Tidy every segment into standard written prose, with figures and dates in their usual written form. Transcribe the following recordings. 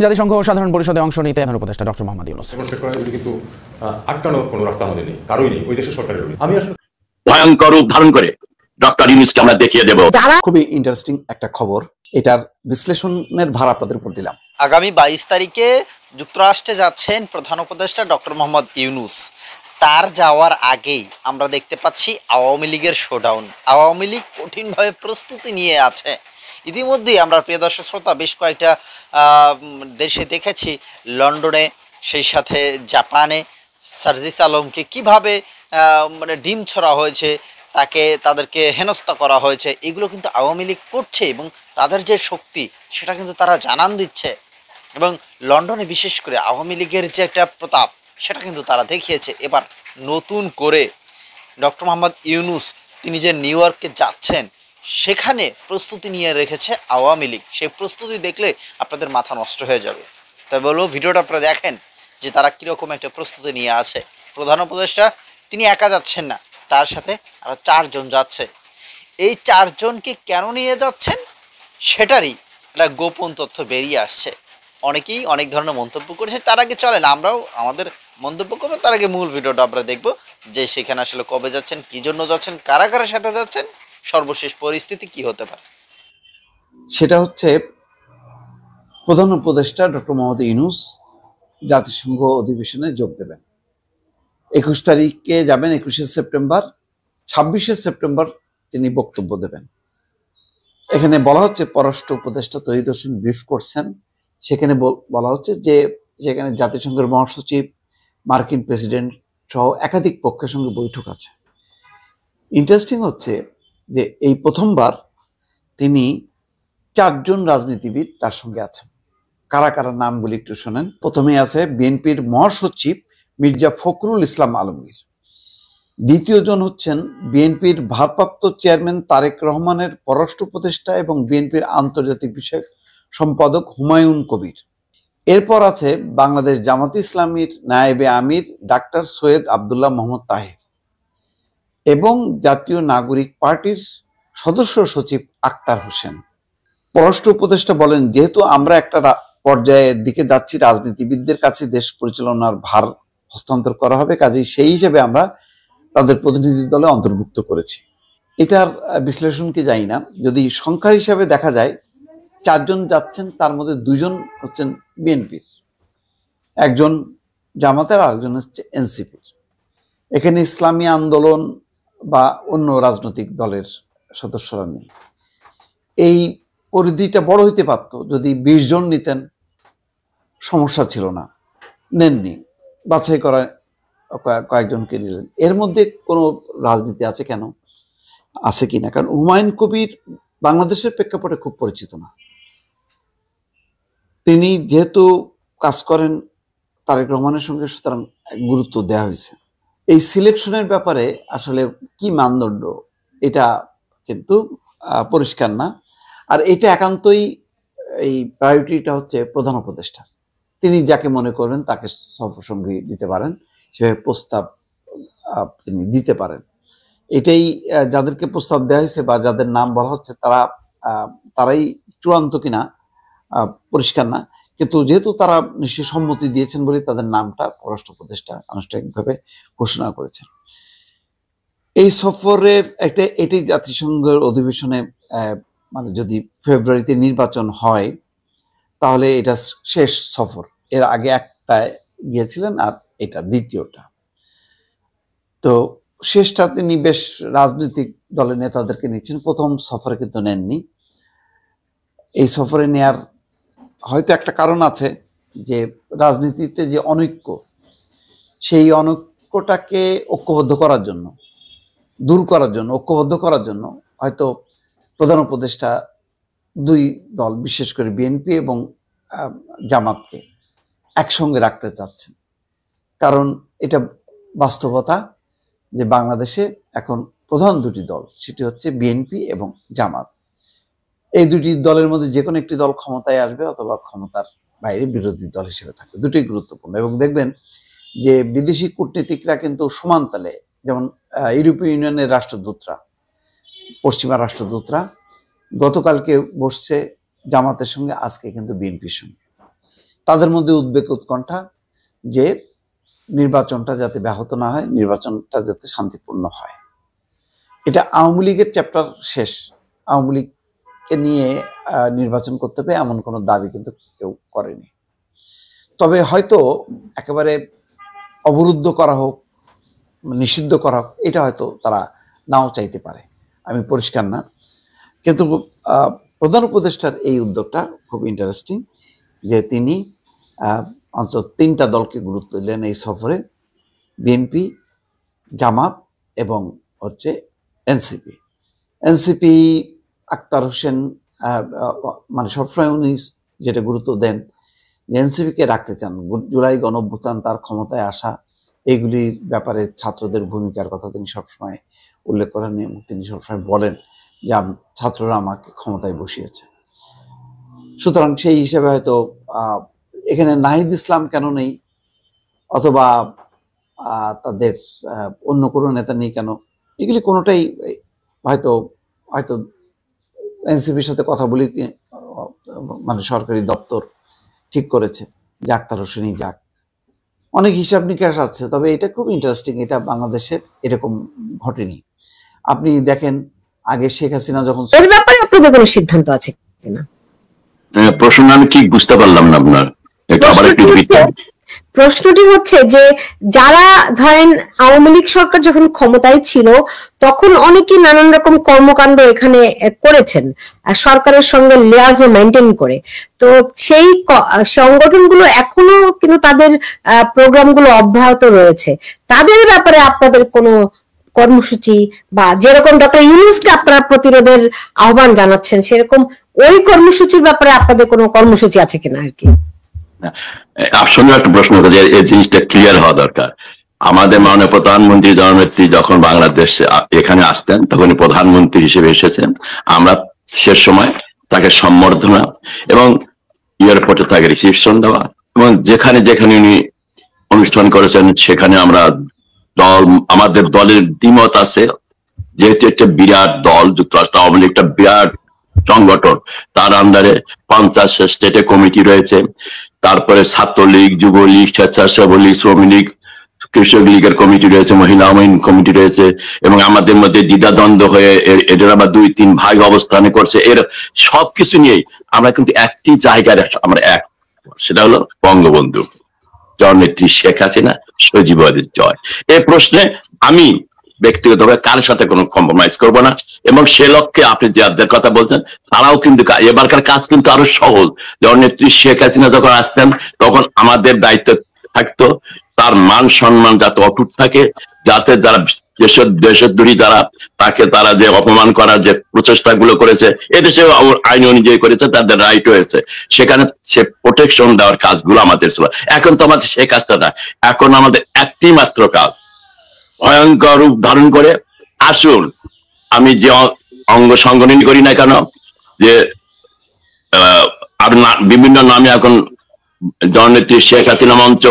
জাতিসংঘ সাধারণ পরিষদে অংশ নিতে প্রধান উপদেষ্টা ডক্টর মোহাম্মদ ইউনূস কিন্তু আটকানোর কোনো রাস্তা আমাদের নেই, কারোই নেই, ওই দেশের সরকারের নেই। আমি আসলে ভয়ঙ্কর রূপ ধারণ করে ডক্টর ইউনূসকে আমরা দেখিয়ে দেব। খুবই ইন্টারেস্টিং একটা খবর, এটার বিশ্লেষণের ভার আপনাদের উপর দিলাম। আগামী 22 তারিখে যুক্তরাষ্ট্রে যাচ্ছেন প্রধান উপদেষ্টা ডক্টর মোহাম্মদ ইউনূস। তার যাওয়ার আগেই আমরা দেখতে পাচ্ছি আওয়ামী লীগের শোডাউন। আওয়ামী লীগ কঠিনভাবে প্রস্তুতি নিয়ে আছে। ইতিমধ্যেই আমরা প্রিয় দর্শক শ্রোতা বেশ কয়েকটা দেশে দেখেছি, লন্ডনে, সেই সাথে জাপানে সার্জিস আলমকে কিভাবে মানে ডিম ছড়া হয়েছে, তাদেরকে হেনস্থা করা হয়েছে। এগুলো কিন্তু আওয়ামী লীগ করছে এবং তাদের যে শক্তি সেটা কিন্তু তারা জানান দিচ্ছে। এবং লন্ডনে বিশেষ করে আওয়ামী লীগের যে একটা প্রতাপ সেটা কিন্তু তারা দেখিয়েছে। এবার নতুন করে ডক্টর মোহাম্মদ ইউনূস তিনি যে নিউ ইয়র্কে যাচ্ছেন, সেখানে প্রস্তুতি নিয়ে রেখেছে আওয়ামী লীগ। সেই প্রস্তুতি দেখলে আপনাদের মাথা নষ্ট হয়ে যাবে। তাই বলবো ভিডিওটা আপনারা দেখেন যে তারা কীরকম একটা প্রস্তুতি নিয়ে আছে। প্রধান উপদেষ্টা তিনি একা যাচ্ছেন না, তার সাথে আরও 4 জন যাচ্ছে। এই 4 জনকে কেন নিয়ে যাচ্ছেন সেটারই একটা গোপন তথ্য বেরিয়ে আসছে। অনেকেই অনেক ধরনের মন্তব্য করেছে। তার আগে চলেন আমরাও আমাদের মন্তব্য করবো। তার আগে মূল ভিডিওটা আমরা দেখবো যে সেখানে আসলে কবে যাচ্ছেন, কী জন্য যাচ্ছেন, কারা কারা সাথে যাচ্ছেন, সর্বশেষ পরিস্থিতি কি হতে পারে। সেটা হচ্ছে প্রধান উপদেষ্টা ডক্টর মোহাম্মদ ইউনূস জাতিসংঘ অধিবেশনে যোগ দেবেন। 21 তারিখে যাবেন, 21শে সেপ্টেম্বর, 26শে সেপ্টেম্বর তিনি বক্তব্য দেবেন। এখানে বলা হচ্ছে পররাষ্ট্র উপদেষ্টা তৌহিদ হোসেন ব্রিফ করছেন। সেখানে বলা হচ্ছে যে সেখানে জাতিসংঘের মহাসচিব, মার্কিন প্রেসিডেন্ট সহ একাধিক পক্ষের সঙ্গে বৈঠক আছে। ইন্টারেস্টিং হচ্ছে যে এই প্রথমবার তিনি 4 জন রাজনীতিবিদ তার সঙ্গে আছেন। কারা কারা নামগুলি একটু শোনেন। প্রথমে আছে বিএনপির মহাসচিব মির্জা ফখরুল ইসলাম আলমগীর। দ্বিতীয় জন হচ্ছেন বিএনপির ভারপ্রাপ্ত চেয়ারম্যান তারেক রহমানের পররাষ্ট্র উপদেষ্টা এবং বিএনপির আন্তর্জাতিক বিষয়ক সম্পাদক হুমায়ুন কবির। এরপর আছে বাংলাদেশ জামাতে ইসলামীর নায়েবে আমির ডাক্তার সৈয়দ আবদুল্লাহ মোহাম্মদ তাহের এবং জাতীয় নাগরিক পার্টির সদস্য সচিব আক্তার হোসেন। পররাষ্ট্র উপদেষ্টা বলেন, যেহেতু আমরা একটা পর্যায়ের দিকে যাচ্ছি, রাজনীতিবিদদের কাছে দেশ পরিচালনার ভার হস্তান্তর করা হবে, কাজেই সেই হিসেবে আমরা তাদের প্রতিনিধি দলে অন্তর্ভুক্ত করেছি। এটার বিশ্লেষণ কি জানি না। যদি সংখ্যা হিসাবে দেখা যায় 4 জন যাচ্ছেন, তার মধ্যে 2 জন হচ্ছেন বিএনপির, একজন জামাতের, আরেকজন হচ্ছে এনসিপির। এখানে ইসলামী আন্দোলন বা অন্য রাজনৈতিক দলের সদস্যরা নেই। এই পরিধিটা বড় হইতে পারত যদি 20 জন নিতেন, সমস্যা ছিল না। নেননি, বাছাই করা কয়েকজনকে নিলেন। এর মধ্যে কোনো রাজনীতি আছে কেন, আছে কিনা? কারণ হুমায়ুন কবির বাংলাদেশের প্রেক্ষাপটে খুব পরিচিত না। তিনি যেহেতু কাজ করেন তারেক রহমানের সঙ্গে, সুতরাং গুরুত্ব দেওয়া হয়েছে। এই সিলেকশনের ব্যাপারে আসলে কি মানদণ্ড, এটা কিন্তু পরিষ্কার না। আর এটা একান্তই এই প্রায়োরিটিটা হচ্ছে প্রধান উপদেষ্টার। তিনি যাকে মনে করবেন তাকে সফরসঙ্গী দিতে পারেন, সেভাবে প্রস্তাব তিনি দিতে পারেন। এটাই যাদেরকে প্রস্তাব দেওয়া হয়েছে বা যাদের নাম বলা হচ্ছে তারাই চূড়ান্ত কিনা পরিষ্কার না। কিন্তু যেহেতু তারা নিশ্চয়ই সম্মতি দিয়েছেন বলে তাদের নামটা পররাষ্ট্র উপদেষ্টা আনুষ্ঠানিকভাবে ঘোষণা করেছেন। এই সফরের এটি জাতিসংঘের অধিবেশনে মানে যদি ফেব্রুয়ারিতে নির্বাচন হয় তাহলে এটা শেষ সফর। এর আগে একটা গিয়েছিলেন আর এটা দ্বিতীয়টা। তো শেষটা তিনি বেশ রাজনৈতিক দলের নেতাদেরকে নিচ্ছেন, প্রথম সফরে কিন্তু নেননি। এই সফরে নেয়ার হয়তো একটা কারণ আছে, যে রাজনীতিতে যে অনৈক্য, সেই অনৈক্যটাকে ঐক্যবদ্ধ করার জন্য, দূর করার জন্য, ঐক্যবদ্ধ করার জন্য হয়তো প্রধান উপদেষ্টা 2 দল, বিশেষ করে বিএনপি এবং জামাতকে একসঙ্গে রাখতে চাচ্ছেন। কারণ এটা বাস্তবতা যে বাংলাদেশে এখন প্রধান 2টি দল, সেটি হচ্ছে বিএনপি এবং জামাত। এই 2টি দলের মধ্যে যে কোনো একটি দল ক্ষমতায় আসবে অথবা ক্ষমতার বাইরে বিরোধী দল হিসেবে থাকবে, দুটোই গুরুত্বপূর্ণ। এবং দেখবেন যে বিদেশি কূটনীতিকরা কিন্তু সমান তালে যেমন ইউরোপীয় ইউনিয়নের রাষ্ট্রদূতরা, পশ্চিমা রাষ্ট্রদূতরা গতকালকে বসছে জামাতের সঙ্গে, আজকে কিন্তু বিএনপির সঙ্গে। তাদের মধ্যে উদ্বেগ উৎকণ্ঠা যে নির্বাচনটা যাতে ব্যাহত না হয়, নির্বাচনটা যাতে শান্তিপূর্ণ হয়। এটা আওয়ামী লীগের চ্যাপ্টার শেষ। আওয়ামী লীগকে নিয়ে নির্বাচন করতে হবে এমন কোনো দাবি কিন্তু কেউ করেনি। তবে হয়তো একেবারে অবরুদ্ধ করা হোক, নিষিদ্ধ করা হোক, এটা হয়তো তারা নাও চাইতে পারে, আমি পরিষ্কার না। কিন্তু প্রধান উপদেষ্টার এই উদ্যোগটা খুব ইন্টারেস্টিং, যে তিনি অন্তত 3টা দলকে গুরুত্ব দিলেন এই সফরে, বিএনপি, জামাত এবং হচ্ছে এনসিপি। এনসিপি আক্তার হোসেন মানে সবসময় উনি যেটা গুরুত্ব দেন যে এনসিপিকে রাখতে চান। জুলাই গণঅভ্যুত্থান, তার ক্ষমতায় আসা, এইগুলির ব্যাপারে ছাত্রদের ভূমিকার কথা তিনি সবসময় উল্লেখ করেন এবং তিনি সবসময় বলেন যে ছাত্ররা আমাকে ক্ষমতায় বসিয়েছে। সুতরাং সেই হিসেবে হয়তো এখানে নাহিদ ইসলাম কেন নেই, অথবা তাদের অন্য কোনো নেতা নেই কেন, এগুলি কোনোটাই হয়তো হয়তো এনসিপির সাথে কথা বলি মানে সরকারি দপ্তর ঠিক করেছে যে আক্তার হোসেনই যাক। অনেক হিসাব নিকাশ আছে, তবে এটা খুব ইন্টারেস্টিং, এটা বাংলাদেশের এরকম ঘটেনি। আপনি দেখেন আগে শেখ হাসিনা যখন, এর ব্যাপারে আপনাদের কোনো সিদ্ধান্ত আছে কিনা? প্রশ্ন আমি ঠিক বুঝতে পারলাম না আপনার, প্রশ্নটি হচ্ছে যে যারা ধরেন আওয়ামী লীগ সরকার যখন ক্ষমতায় ছিল তখন অনেকেই নানান রকম কর্মকাণ্ড এখানে করেছেন সরকারের সঙ্গে লিয়াজও মেনটেন করে, তো সেই সংগঠনগুলো এখনো কিন্তু তাদের প্রোগ্রামগুলো অব্যাহত রয়েছে। তাদের ব্যাপারে আপনাদের কোনো কর্মসূচি বা যেরকম ডক্টর ইউনূসকে আপনারা প্রতিরোধের আহ্বান জানাচ্ছেন সেরকম ওই কর্মসূচির ব্যাপারে আপনাদের কোনো কর্মসূচি আছে কিনা আর কি? আসলে একটা প্রশ্ন যে এই জিনিসটা ক্লিয়ার হওয়া দরকার। আমাদের মাননীয় প্রধানমন্ত্রী জননেত্রী যখন বাংলাদেশ এখানে আসতেন তখন প্রধানমন্ত্রী হিসেবে এসেছেন, আমরা শেষ সময় তাকে সম্বর্ধনা এবং এয়ারপোর্টে তাকে রিসিপশন দেওয়া এবং যেখানে যেখানে উনি অনুষ্ঠান করেছেন সেখানে আমরা দল, আমাদের দলের দ্বিমত আছে, যেহেতু একটা বিরাট দল, যুক্তরাষ্ট্র আওয়ামী লীগ একটা বিরাট সংগঠন, তার আন্ডারে 50 স্টেটে কমিটি রয়েছে, তারপরে ছাত্রলীগ, যুবলীগ, স্বেচ্ছাসেবক লীগ, শ্রমিক লীগ, কৃষক লীগের কমিটি রয়েছে, মহিলা আইন কমিটি রয়েছে, এবং আমাদের মধ্যে দ্বিধাদ্বন্দ্ব হয়ে এদের আবার 2-3 ভাগ অবস্থানে করছে। এর সবকিছু নিয়েই আমরা কিন্তু একটি জায়গায় আমরা এক, সেটা হলো বঙ্গবন্ধু, জননেত্রী শেখ হাসিনা, সজীবদের জয়। এই প্রশ্নে আমি ব্যক্তিগতভাবে কার সাথে কোনো কম্প্রোমাইজ করব না, এবং সে লক্ষ্যে আপনি যাদের কথা বলছেন তারাও কিন্তু এবারকার কাজ কিন্তু আরো সহজ। জননেত্রী শেখ হাসিনা যখন আসতেন তখন আমাদের দায়িত্ব থাকতো তার মান সম্মান যাতে অটুট থাকে, যাতে যারা দেশদ্রোহী যারা তাকে তারা যে অপমান করার যে প্রচেষ্টা গুলো করেছে এদেশে আইন অনুযায়ী করেছে, তাদের রাইট হয়েছে, সেখানে সে প্রোটেকশন দেওয়ার কাজগুলো আমাদের ছিল। এখন তো আমাদের সেই কাজটা না, এখন আমাদের একটি মাত্র কাজ, ভয়ঙ্কর রূপ ধারণ করে আসুন, আমি যে অঙ্গ সংগঠন করি না কেন, যে আর বিভিন্ন নামে এখন জননেত্রী শেখ হাসিনা মঞ্চ,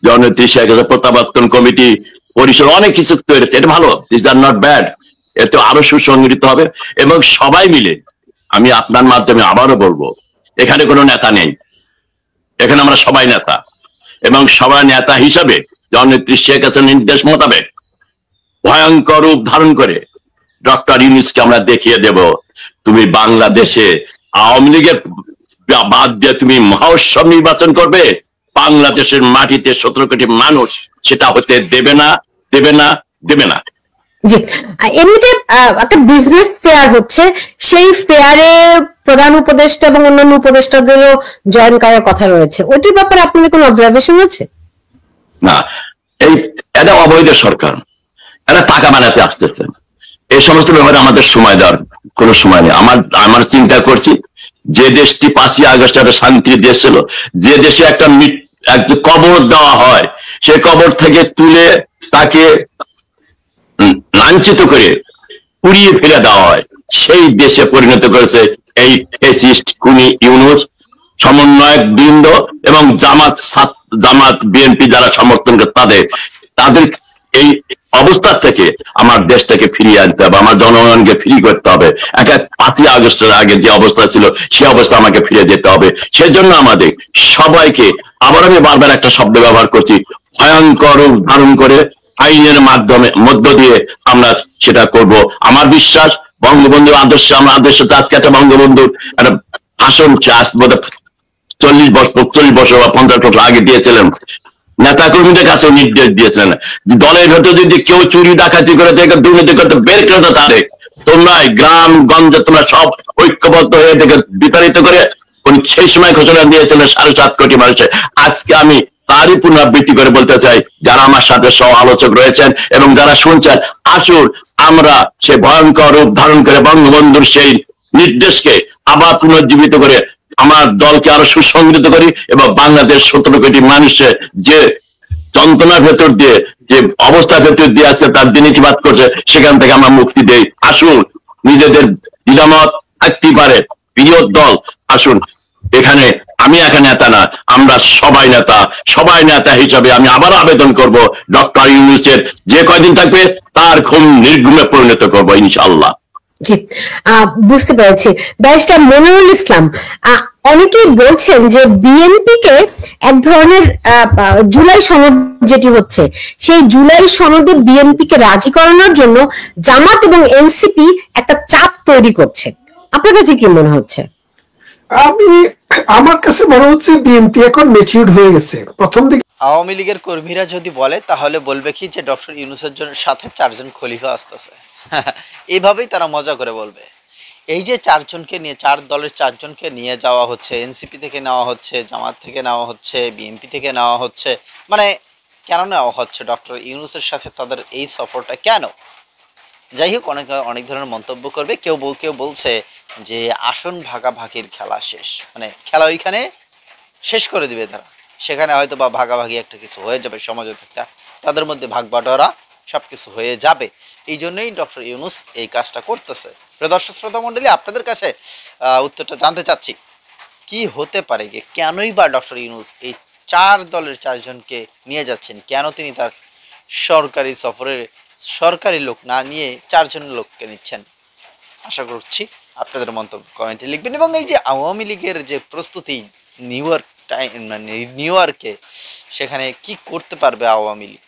জননেত্রী শেখ হাসিনা প্রত্যাবর্তন কমিটি, পরিষদ, অনেক কিছু তৈরি হচ্ছে, এটা ভালো, দিস আর নট ব্যাড, এতে আরো সুসংগঠিত হবে এবং সবাই মিলে, আমি আপনার মাধ্যমে আবারও বলবো, এখানে কোনো নেতা নেই, এখানে আমরা সবাই নেতা, এবং সবাই নেতা হিসাবে জননেত্রী শেখ হাসিনার নির্দেশ মোতাবেক ভয়ঙ্কর রূপ ধারণ করে ডক্টর ইউনূসকে আমরা দেখিয়ে দেব, তুমি বাংলাদেশে আওয়ামী লীগের বাদ দিয়ে তুমি মহোৎসব নির্বাচন করবে, বাংলাদেশের মাটিতে 17 কোটি মানুষ সেটা হতে দেবে না, দেবে না, দেবে না। জি, এমনিতে একটা বিজনেস ফেয়ার হচ্ছে, সেই ফেয়ারে প্রধান উপদেষ্টা এবং অন্যান্য উপদেষ্টাদেরও জয়েন করার কথা রয়েছে, ওইটির ব্যাপারে আপনাদের কোনো অবজারভেশন আছে? না, এটা অবৈধ সরকার, এরা টাকা বানাতে আসতেছে, এই সমস্ত ব্যাপারে আমাদের সময় দেওয়ার কোনো সময় নেই। আমার চিন্তা করছি, যে দেশটি 5ই আগস্ট একটা শান্তির দেশ ছিল, যে দেশে একটা কবর দেওয়া হয়, সে কবর থেকে তুলে তাকে লাঞ্ছিত করে পুড়িয়ে ফেলে দেওয়া হয়, সেই দেশে পরিণত করেছে এই ফ্যাসিস্ট খুনি ইউনূস, সমন্বয়ক বৃন্দ এবং জামাত বিএনপি যারা সমর্থন করে তাদের এই অবস্থা থেকে আমার দেশটাকে ফিরিয়ে আনতে হবে, আমার জনগণকে ফ্রি করতে হবে। এক 5ই আগস্টের আগে যে অবস্থা ছিল সেই অবস্থা আমাকে ফিরে যেতে হবে। সেজন্য আমাদের সবাইকে, আবার আমি বারবার একটা শব্দ ব্যবহার করছি, ভয়ঙ্কর রূপ ধারণ করে আইনের মধ্য দিয়ে আমরা সেটা করব। আমার বিশ্বাস বঙ্গবন্ধুর আদর্শে, আমরা আদর্শ আজকে একটা বঙ্গবন্ধুর একটা ভাষণ 40 বছর বা 50 বছর আগে দিয়েছিলেন, নেতা কর্মীদের কাছে নির্দেশ দিয়েছিলেন, দলের ভেতর যদি কেউ চুরি ডাকাতি করে থেকে দুর্নীতি করতে বের করে দাও, তাদের তোমরা গ্রাম গঞ্জে তোমরা সব ঐক্যবদ্ধ হয়ে থেকে বিতাড়িত করে, উনি সেই সময় ঘোষণা দিয়েছিলেন 7.5 কোটি মানুষের। আজকে আমি তারই পুনরাবৃত্তি করে বলতে চাই, যারা আমার সাথে সহ আলোচক রয়েছেন এবং যারা শুনছেন, আসুন আমরা সে ভয়ঙ্কর রূপ ধারণ করে বঙ্গবন্ধুর সেই নির্দেশকে আবার পুনর্জীবিত করে আমার দলকে আরো সুসংগঠিত করি এবং বাংলাদেশ 17 কোটি মানুষের যে যন্ত্রণার ভেতর দিয়ে, যে অবস্থার ভেতর দিয়ে আছে তার দিনীতিবাদ করছে, সেখান থেকে আমরা মুক্তি দেই। আসুন, নিজেদের দ্বিধামত থাকতেই পারে, বিরোধ দল, আসুন এখানে আমি একা নেতা না, আমরা সবাই নেতা। সবাই নেতা হিসাবে আমি আবার আবেদন করব, ডক্টর ইউনূসের যে কয়দিন থাকবে তার ঘুম নির্ঘুমে পরিণত করবো ইনশাআল্লাহ। জি, বুঝতে পেরেছি। ব্যারিস্টার মনিরুল ইসলাম, অনেকেই বলছেন যে বিএনপি কে এক ধরনের জুলাই সনদ যেটি হচ্ছে, সেই জুলাই সনদে বিএনপি কে রাজি করানোর জন্য জামাত এবং এনসিপি একটা চাপ তৈরি করছে। আপনার কাছে কি মনে হচ্ছে? আমার কাছে মনে হচ্ছে বিএনপি এখন ম্যাচিউরড হয়ে গেছে। প্রথম দিকে আওয়ামী লীগের কর্মীরা যদি বলে তাহলে বলবে কি যে ডক্টর ইউনূসের সাথে 4 জন খলিফা আসতেছে। এইভাবেই তারা মজা করে বলবে। এই যে 4 জনকে নিয়ে, 4 দলের 4 জনকে নিয়ে যাওয়া হচ্ছে, এনসিপি থেকে নেওয়া হচ্ছে, জামাত থেকে নেওয়া হচ্ছে, বিএনপি থেকে নেওয়া হচ্ছে, মানে কেন নেওয়া হচ্ছে ডক্টর ইউনূসের সাথে তাদের এই সফরটা কেন? যাই হোক, অনেক ধরনের মন্তব্য করবে। কেউ বলছে যে আসন ভাগাভাগির খেলা শেষ, মানে খেলা ওইখানে শেষ করে দিবে তারা, সেখানে হয়তো বা ভাগাভাগি একটা কিছু হয়ে যাবে, সমাজত একটা তাদের মধ্যে ভাগ বাটোয়ারা সব কিছু হয়ে যাবে। এই জন্যই ডক্টর ইউনূস এই কাজটা করতেছে। প্রিয় দর্শক শ্রোতা মণ্ডলী, আপনাদের কাছে উত্তরটা জানতে চাচ্ছি, কি হতে পারে, কেনই বা ডক্টর ইউনূস এই 4 দলের 4 জনকে নিয়ে যাচ্ছেন? কেন তিনি তার সরকারি সফরের সরকারি লোক না নিয়ে 4 জন লোককে নিচ্ছেন? আশা করছি আপনাদের মন্তব্য কমেন্টে লিখবেন। এবং এই যে আওয়ামী লীগের যে প্রস্তুতি নিউ ইয়র্কে, সেখানে কি করতে পারবে আওয়ামী লীগ?